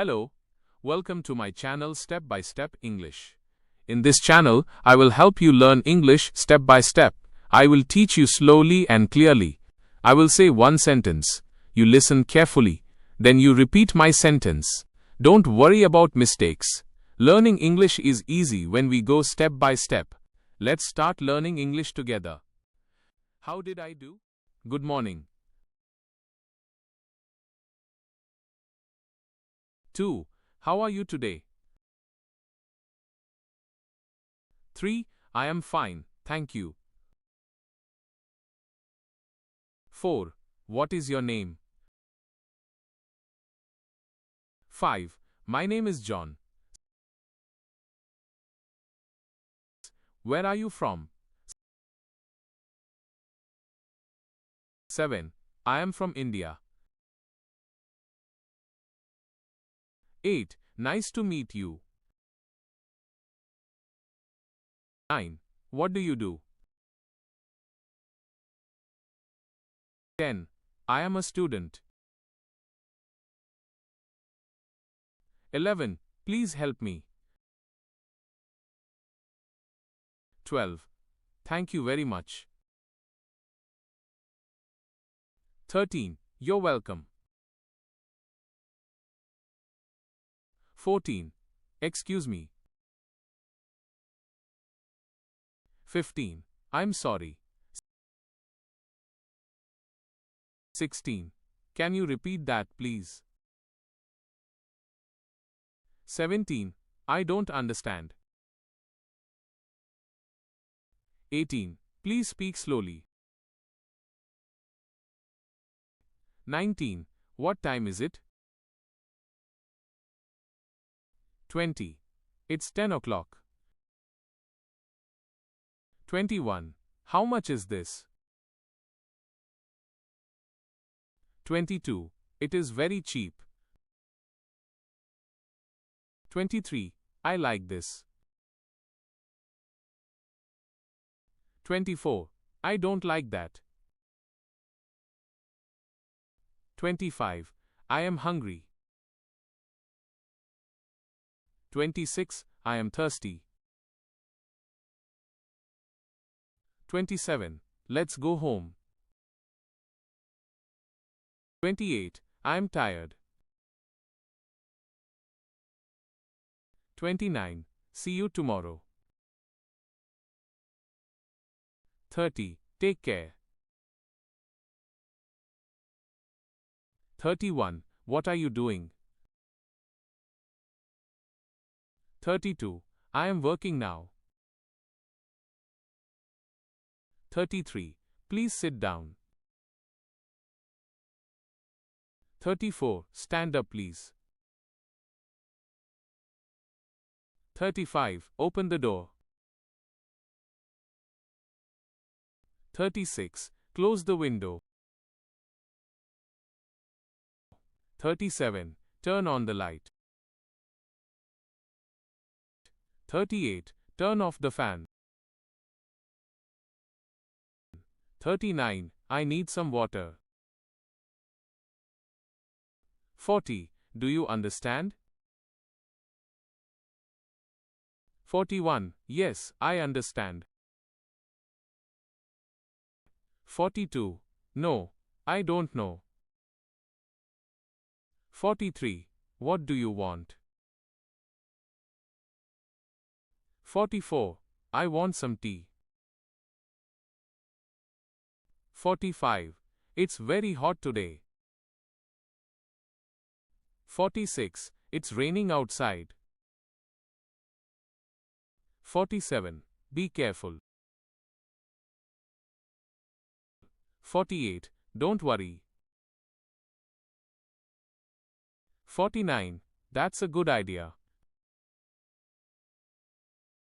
Hello, welcome to my channel Step by Step English. In this channel, I will help you learn English step by step. I will teach you slowly and clearly. I will say one sentence. You listen carefully. Then you repeat my sentence. Don't worry about mistakes. Learning English is easy when we go step by step. Let's start learning English together. How did I do? Good morning. 2. How are you today? 3. I am fine, thank you. 4. What is your name? 5. My name is John. Where are you from? 7. I am from India. 8. Nice to meet you. 9. What do you do? 10. I am a student. 11. Please help me. 12. Thank you very much. 13. You're welcome. 14. Excuse me. 15. I'm sorry. 16. Can you repeat that, please? 17. I don't understand. 18. Please speak slowly. 19. What time is it? 20. It's 10 o'clock. 21. How much is this? 22. It is very cheap. 23. I like this. 24. I don't like that. 25. I am hungry. 26. I am thirsty. 27. Let's go home. 28. I am tired. 29. See you tomorrow. 30. Take care. 31. What are you doing? 32. I am working now. 33. Please sit down. 34. Stand up, please. 35. Open the door. 36. Close the window. 37. Turn on the light. 38. Turn off the fan. 39. I need some water. 40. Do you understand? 41. Yes, I understand. 42. No, I don't know. 43. What do you want? 44. I want some tea. 45. It's very hot today. 46. It's raining outside. 47. Be careful. 48. Don't worry. 49. That's a good idea.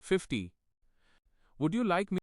50. Would you like me